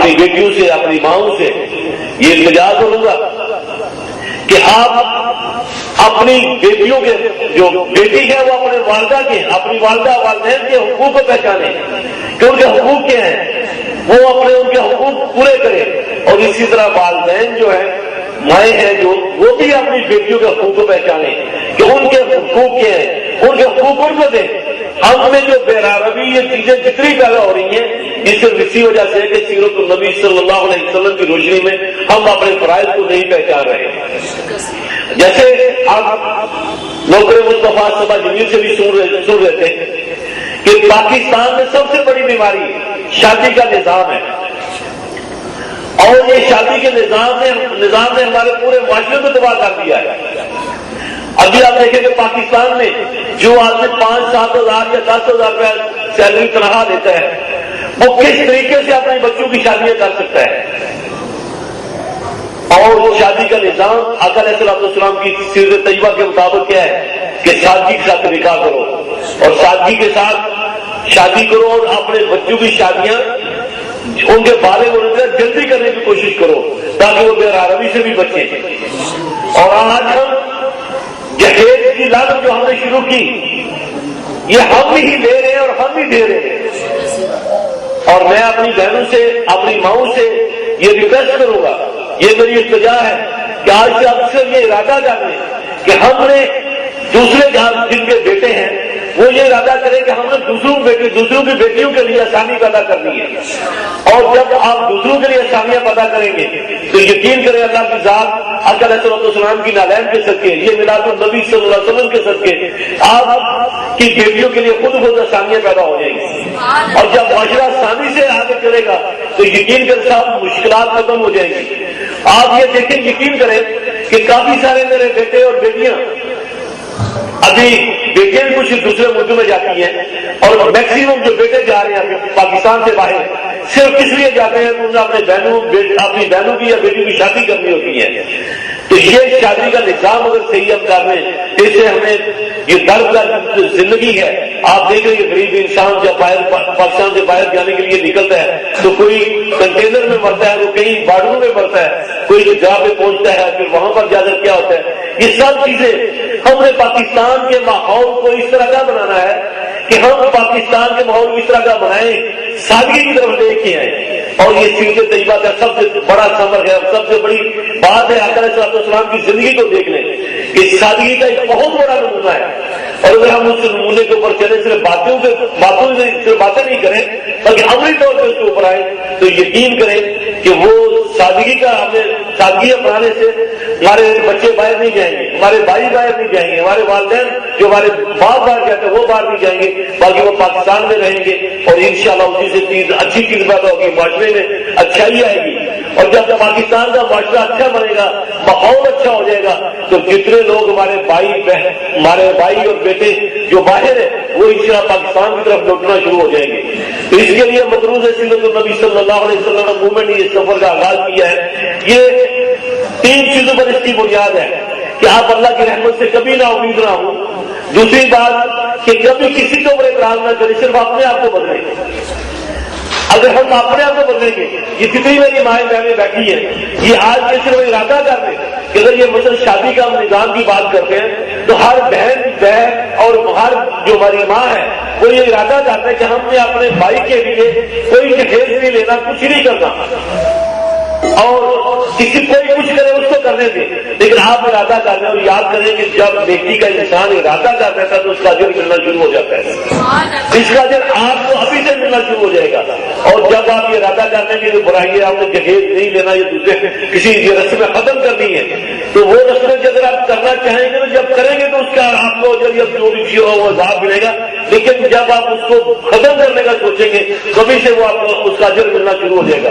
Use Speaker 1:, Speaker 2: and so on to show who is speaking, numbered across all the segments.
Speaker 1: اپنی بیٹیوں سے اپنی ماؤں سے یہ التجا کروں گا کہ آپ اپنی بیٹیوں کے جو بیٹی ہے وہ اپنے والدہ کے اپنی والدہ والدین کے حقوق کو پہچانے کہ ان کے حقوق کیا ہیں، وہ اپنے ان کے حقوق پورے کرے، اور اسی طرح والدین جو ہے مائیں ہیں جو وہ بھی اپنی بیٹیوں کے حقوق کو پہچانے کہ ان کے حقوق کیا ہیں، ان کے حقوق ان کو دیں۔ ہم میں جو بے-روی یہ چیزیں جتنی پیدا ہو رہی ہیں یہ صرف اسی وجہ سے ہے کہ سیرت النبی صلی اللہ علیہ وسلم کی روشنی میں ہم اپنے فرائض کو نہیں پہچان رہے۔ جیسے آپ نوکر مصطفیٰ صبح جمیل سے بھی سن رہے تھے کہ پاکستان میں سب سے بڑی بیماری شادی کا نظام ہے، اور یہ شادی کے نظام نے ہمارے پورے معاشرے کو تباہ کر دیا ہے۔ ابھی آپ دیکھیں کہ پاکستان میں جو آدمی 5-7 ہزار یا 10,000 روپیہ سیلری تنخواہ دیتا ہے وہ کس طریقے سے اپنے بچوں کی شادیاں کر سکتا ہے؟ اور شادی کا نظام آقا علیہ الصلوۃ والسلام کی سیرت طیبہ کے مطابق کیا ہے کہ سادگی کے ساتھ نکاح کرو، اور سادگی کے ساتھ شادی کرو، اور اپنے بچوں کی شادیاں ان کے بالغ ہونے سے جلدی کرنے کی کوشش کرو تاکہ وہ بے-روی سے بھی بچیں۔ اور آج ہم جہیز کی لعنت جو ہم نے شروع کی یہ ہم ہی لے رہے ہیں اور ہم ہی دے رہے ہیں، اور میں اپنی بہنوں سے اپنی ماؤں سے یہ ریکویسٹ کروں گا، یہ میری التجا ہے کہ آج سے اکثر یہ ارادہ کر لیں کہ ہم نے دوسرے جن کے بیٹے ہیں وہ یہ ارادہ کریں کہ ہم نے دوسروں کی بیٹیوں کے لیے آسانی پیدا کرنی ہے، اور جب آپ دوسروں کے لیے آسانیاں پیدا کریں گے تو یقین کریں اللہ کی ذات آقا علیہ الصلوۃ والسلام کی نالین کے صدقے، یہ میلاد النبی صلی اللہ علیہ وسلم کے صدقے آپ کی بیٹیوں کے لیے خود آسانیاں پیدا ہو جائیں گی، اور جب معاشرہ آسانی سے آگے چلے گا تو یقین کریں صاحب مشکلات ختم ہو جائیں گی۔ آپ یہ دیکھیں، یقین کریں کہ کافی سارے میرے بیٹے اور بیٹیاں ابھی بیٹیاں کچھ دوسرے ملکوں میں جاتی ہیں، اور میکسیمم جو بیٹے جا رہے ہیں پاکستان سے باہر صرف کس لیے جاتے ہیں کہ انہیں اپنی بہنوں کی یا بیٹیوں کی شادی کرنی ہوتی ہے۔ تو یہ شادی کا نظام اگر صحیح ہم کر لیں تو اس سے ہمیں یہ درد کا زندگی ہے۔ آپ دیکھ رہے ہیں غریب انسان جب پاکستان سے باہر جانے کے لیے نکلتا ہے تو کوئی کنٹینر میں مرتا ہے، وہ کہیں بارڈروں میں مرتا ہے، کوئی جگہ پہ پہنچتا ہے، پھر وہاں پر جا کر کیا ہوتا ہے۔ یہ سب چیزیں ہم نے پاکستان کے ماحول کو اس طرح کا بنانا ہے کہ ہم پاکستان کے ماحول کو اس طرح کا بنائیں، سادگی کی طرف لے کے آئیں، اور یہ سیرت طیبہ کا سب سے بڑا ثمر ہے، سب سے بڑی بات ہے آقا علیہ الصلوۃ والسلام کی زندگی کو دیکھ لیں کہ سادگی کا ایک بہت بڑا نمونہ ہے، اور اگر ہم اس نمونے کے اوپر چلیں صرف باتیں نہیں کریں بلکہ عملی طور پہ اس کے اوپر آئیں تو یقین کریں کہ وہ سادگی کا ہمیں سادگی اپنانے سے ہمارے بچے باہر نہیں جائیں گے، ہمارے بھائی باہر نہیں جائیں گے، ہمارے والدین جو ہمارے باپ باہر جاتے ہیں وہ باہر نہیں جائیں گے، بلکہ وہ پاکستان میں رہیں گے، اور انشاءاللہ اسی سے چیز اچھی چیز پیدا ہوگی، معاشرے میں اچھائی آئے گی، اور جب پاکستان کا معاشرہ اچھا بنے گا، ماحول اچھا ہو جائے گا تو جتنے لوگ ہمارے بھائی اور بیٹے جو باہر ہیں وہ انشاءاللہ پاکستان کی طرف لوٹنا شروع ہو جائیں گے۔ تو اس کے لیے مدروس سیرت النبی صلی اللہ علیہ وسلم موومنٹ نے اس سفر کا آغاز کیا ہے۔ یہ 3 چیزوں پر اس کی بنیاد ہے کہ آپ اللہ کی رحمت سے کبھی نہ امید نہ ہوں، دوسری بات کہ کبھی کسی کے اوپر اعتراض نہ کریں، صرف اپنے آپ کو بدلیں۔ اگر ہم اپنے آپ کو بدلیں گے، یہ جتنی میری مائیں بہنیں بیٹھی ہیں یہ آج کے صرف ارادہ کر دیں کہ اگر یہ مثلا شادی کا ہم نظام کی بات کرتے ہیں تو ہر بہن اور ہر جو ہماری ماں ہے وہ یہ ارادہ کرتے ہیں کہ ہم نے اپنے بھائی کے لیے کوئی جہیز نہیں لینا، کچھ نہیں کرنا، اور کسی کوئی کچھ کرے اس کو کرنے دیں، لیکن آپ ارادہ کر رہے ہیں اور یاد کریں کہ جب بیٹی کا انسان ارادہ کر رہتا ہے تو اس کا اجر ملنا شروع ہو جاتا ہے، اس کا اجر آپ کو ابھی سے ملنا شروع ہو جائے گا۔ اور جب آپ یہ ارادہ کر لیں گے کہ برائی آپ نے جہیز نہیں لینا، یہ دوسرے کسی یہ رسمیں ختم کرنی ہے، تو وہ رسمیں اگر آپ کرنا چاہیں گے تو جب کریں گے تو اس کا آپ کو اجر جو بھی ہو وہ عذاب ملے گا، لیکن جب آپ اس کو ختم کرنے کا سوچیں گے کبھی سے وہ آپ کو اس کا اجر ملنا شروع ہو جائے گا۔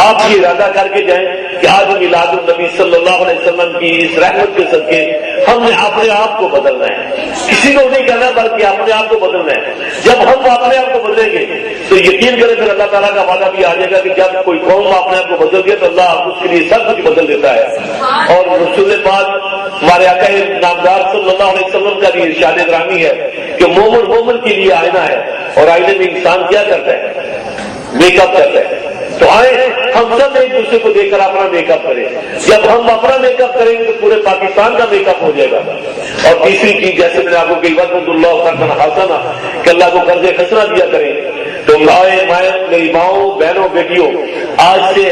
Speaker 1: آپ یہ ارادہ کر کے جائیں کہ آج میلاد النبی صلی اللہ علیہ وسلم کی اس رحمت کے صدقے ہم نے اپنے آپ کو بدلنا ہے، کسی کو نہیں کرنا بلکہ اپنے آپ کو بدلنا ہے۔ جب ہم اپنے آپ کو بدلیں گے تو یقین کریں پھر اللہ تعالیٰ کا وعدہ بھی آ جائے گا کہ جب کوئی قوم اپنے آپ کو بدل دے تو اللہ اس کے لیے سب کچھ بدل دیتا ہے۔ اور رسول پاک ہمارے آقا نامدار صلی اللہ علیہ وسلم کا بھی ارشاد گرامی ہے کہ مومن کے لیے آئینہ ہے، اور آئینے میں انسان کیا کرتا ہے؟ میک اپ کرتا ہے، تو آئے ہم سب ایک دوسرے کو دیکھ کر اپنا میک اپ کریں. جب ہم اپنا میک اپ کریں گے تو پورے پاکستان کا میک اپ ہو جائے گا. اور تیسری چیز جیسے میں نے آپ کو کئی وقت اللہ کرنا حاصل کہ اللہ کو قرض خسرہ دیا کریں. تو مائیں میری ماؤں بہنوں بیٹیوں آج سے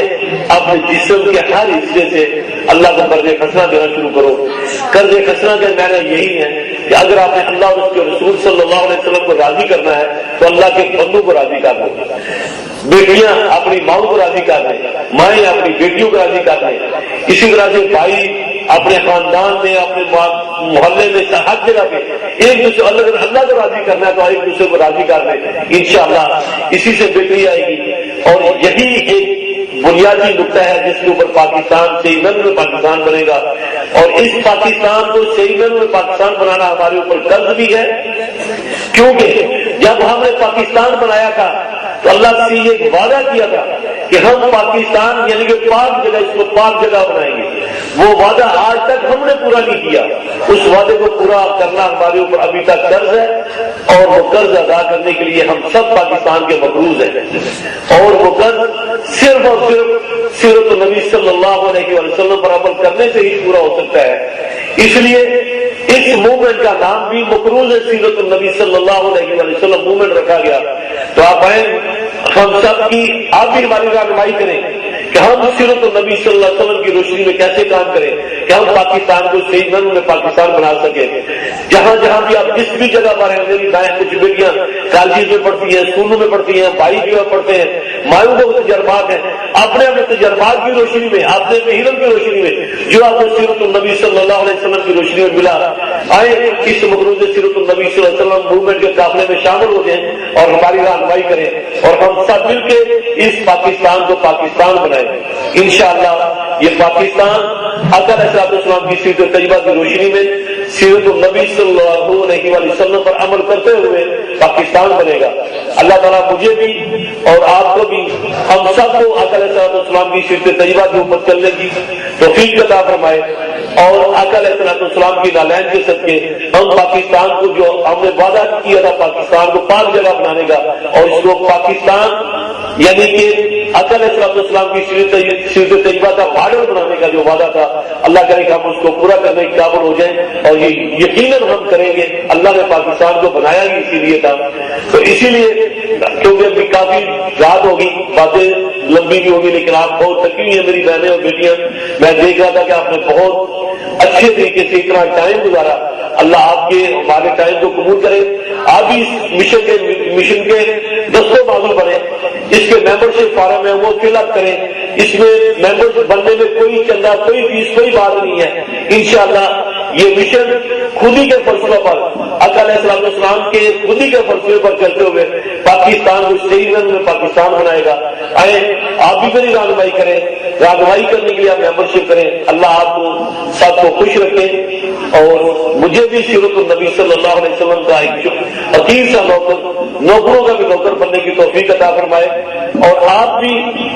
Speaker 1: اپنے جسم کے ہر حصے سے اللہ کو قرض خسرہ دینا شروع کرو. قرض خسرہ کا معنی یہی ہے کہ اگر آپ نے اللہ اور اس کے رسول صلی اللہ علیہ وسلم کو راضی کرنا ہے تو اللہ کے بندوں کو راضی کر دو. بیٹیاں اپنی ماؤں کو راضی کر دیں, مائیں اپنی بیٹیوں کو راضی کر دیں. اسی طرح سے بھائی اپنے خاندان میں اپنے محلے میں ہر جگہ پہ ایک دوسرے اللہ کو راضی کرنا ہے تو ایک دوسرے کو راضی کر دیں. انشاءاللہ اسی سے بہتری آئے گی. اور یہی ایک بنیادی نقطہ ہے جس کے اوپر پاکستان صحیح معنوں میں پاکستان بنے گا. اور اس پاکستان کو صحیح معنوں میں پاکستان بنانا ہمارے اوپر قرض بھی ہے, کیونکہ جب ہم نے پاکستان بنایا تھا تو اللہ سے یہ وعدہ کیا تھا کہ ہم پاکستان یعنی کہ پاک جگہ, اس کو پاک جگہ بنائیں گے. وہ وعدہ آج تک ہم نے پورا نہیں کیا. اس وعدے کو پورا کرنا ہمارے اوپر ابھی تک قرض ہے, اور وہ قرض ادا کرنے کے لیے ہم سب پاکستان کے مقروض ہیں. اور وہ قرض صرف اور صرف سیرت النبی صلی اللہ علیہ وسلم پر عمل کرنے سے ہی پورا ہو سکتا ہے. اس لیے اس موومنٹ کا نام بھی مقروض سیرت النبی صلی اللہ علیہ وسلم موومنٹ رکھا گیا. تو آپ آئیں, ہم سب کی آپ بھی ہماری رہنمائی کریں کہ ہم سیرت النبی صلی اللہ علیہ وسلم کی روشنی میں کیسے کام کریں کہ ہم پاکستان کو صحیح معنوں میں پاکستان بنا سکیں. جہاں جہاں بھی آپ جس بھی جگہ پر ہیں, میری دائیں کچھ بیٹیاں کالجز میں پڑھتی ہیں, اسکولوں میں پڑھتی ہیں, بھائی جو پڑھتے ہیں, مایوں کو تجربات ہیں, اپنے اپنے تجربات کی روشنی میں, اپنے ہیرم کی روشنی میں جو آپ کو سیرت النبی صلی اللہ علیہ وسلم کی روشنی میں ملا, آئے اس مقروض سیرت النبی صلی اللہ علیہ وسلم موومنٹ کے قافلے میں شامل ہو جائیں اور ہماری رہنمائی کریں, اور ہم سب مل کے اس پاکستان کو پاکستان بنائیں. انشاءاللہ یہ پاکستان آقا علیہ السلام کی سیرت طیبہ کی روشنی میں سیرت النبی صلی اللہ علیہ وسلم پر عمل کرتے ہوئے پاکستان بنے گا. اللہ تعالیٰ مجھے بھی اور آپ کو بھی, ہم سب کو آقا علیہ السلام کی سیرت طیبہ کے اوپر چلنے کی توفیق عطا فرمائے. اور آقا علیہ السلام کی نالین کے صدقے ہم پاکستان کو جو ہم نے وعدہ کیا تھا پاکستان کو پاک جگہ بنانے کا, اور اس کو پاکستان یعنی کہ آقا علیہ السلام کی سیرت طیبہ کا ماڈل بنانے کا جو وعدہ تھا, اللہ کرے کہ ہم اس کو پورا کرنے کے قابل ہو جائیں. اور یہ یقیناً ہم کریں گے. اللہ نے پاکستان کو بنایا ہی اسی لیے تھا. تو اسی لیے کیونکہ ابھی کافی رات ہوگی, باتیں لمبی بھی ہوگی, لیکن آپ بہت تھکی ہوئی ہیں میری بہنیں اور بیٹیاں. میں دیکھ رہا تھا کہ آپ نے بہت اچھے طریقے سے اتنا ٹائم گزارا. اللہ آپ کے ہمارے ٹائم کو قبول کرے. آپ بھی اس مشن کے دستوں بازو بنے. اس کے ممبرشپ فارم ہے وہ فل اپ کریں. اس میں ممبر بننے میں کوئی چندہ, کوئی فیس, کوئی بات نہیں ہے. انشاءاللہ یہ مشن خود ہی کے فلسفے پر, آقا علیہ السلام کے خود ہی کے فلسفے پر چلتے ہوئے پاکستان کو صحیح رنگ میں پاکستان بنائے گا. آئے آپ بھی میری رہنمائی کریں. رہنمائی کرنے کے لیے آپ ممبرشپ کریں. اللہ آپ کو سب کو خوش رکھے, اور مجھے بھی سیرت النبی صلی اللہ علیہ وسلم کا ایک حقیر سا نوکروں کا بھی نوکر بننے کی توفیق عطا فرمائے. اور آپ بھی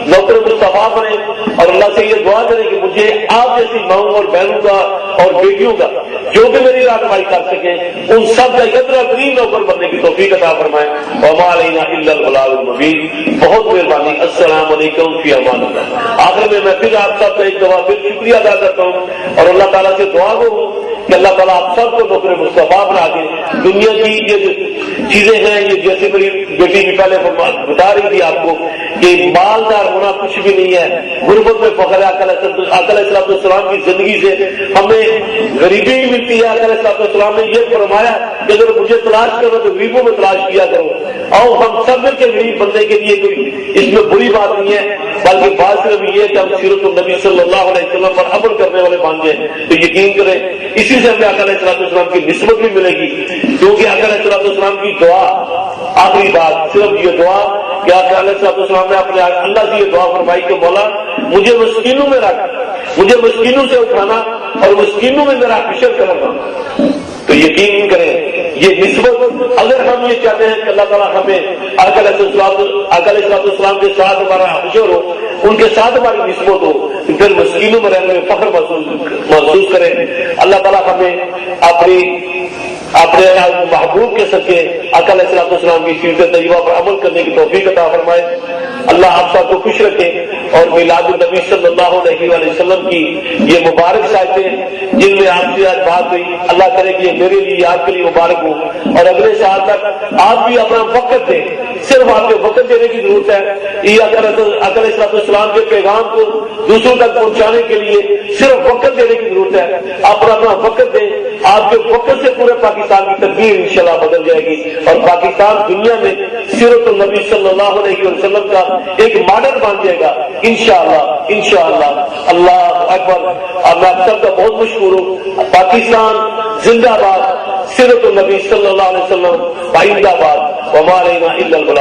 Speaker 1: نوکر مصطفیٰ بنے, اور اللہ سے یہ دعا کریں کہ مجھے آپ جیسی ماؤں اور بہنوں کا اور بیٹیوں کا جو بھی میری رہنمائی کر سکیں ان سب کا اتنا ترین نوکر بننے کی توفیق عطا فرمائے. وما علینا الا البلاغ المبین. بہت مہربانی. السلام علیکم فی امان اللہ. آخر میں پھر آپ سب کا ایک دفعہ پھر شکریہ ادا کرتا ہوں, اور اللہ تعالیٰ سے دعا کروں کہ اللہ تعالیٰ آپ سب کو نوکر مصطفیٰ بنا دے. دنیا کی یہ چیزیں ہیں, یہ جیسے میری بیٹی بھی پہلے بتا رہی تھی آپ کو کہ مالدار ہونا کچھ بھی نہیں ہے. غربت میں فخر ہے. آقا علیہ السلام کی زندگی سے ہمیں غریبی ہی ملتی ہے. آقا علیہ السلام نے یہ فرمایا کہ اگر مجھے تلاش کرو تو غریبوں میں تلاش کیا کرو. اور ہم سب مل کے غریب بننے کے لیے کوئی اس میں بری بات نہیں ہے, بلکہ بات صرف یہ ہے کہ ہم سیرت النبی صلی اللہ علیہ وسلم پر عمل کرنے والے بن جائیں. تو یقین کریں اسی سے ہمیں آقا علیہ السلام کی نسبت بھی ملے گی, کیونکہ آقا علیہ السلام کی دعا آخری بات صرف یہ دعا کہ آقا علیہ السلام نے اپنے اللہ سے یہ دعا فرمائی کہ مولا مجھے مسکینوں میں رکھ, مجھے مسکینوں سے اٹھانا اور مسکینوں میں میرا حشر کرنا. تو یقین کریں یہ نسبت اگر ہم یہ چاہتے ہیں کہ اللہ تعالیٰ ہمیں آقا علیہ السلام کے ساتھ ہمارا حشر ہو, ان کے ساتھ ہماری نسبت ہو, پھر مسکینوں میں رہنے میں فخر محسوس کریں. اللہ تعالیٰ ہمیں اپنی اپنے محبوب کے صدقے آقا علیہ الصلوۃ والسلام کی سیرت طیبہ پر عمل کرنے کی توفیق عطا فرمائے. اللہ آپ سب کو خوش رکھے اور میلاد النبی صلی اللہ علیہ وآلہ وسلم کی یہ مبارک ساعتیں جن میں آپ سے آج بات ہوئی، اللہ کرے کہ یہ میرے لیے آپ کے لیے مبارک ہو، اور اگلے سال تک آپ بھی اپنا وقت دیں. صرف آپ کو وقت دینے کی ضرورت ہے. یہ آقا علیہ الصلوۃ والسلام کے پیغام کو دوسروں تک پہنچانے کے لیے صرف وقت دینے کی ضرورت ہے. آپ اپنا وقت دیں، آپ کے وقت سے پورے پاکستان کی تقدیر انشاءاللہ بدل جائے گی، اور پاکستان دنیا میں سیرت النبی صلی اللہ علیہ وسلم کا ایک ماڈل بن جائے گا انشاءاللہ. اللہ اکبر. اور میں آپ سب کا بہت مشکور ہوں. پاکستان زندہ باد، سیرت النبی صلی اللہ علیہ وسلم زندہ باد. وما علینا الا البلاغ.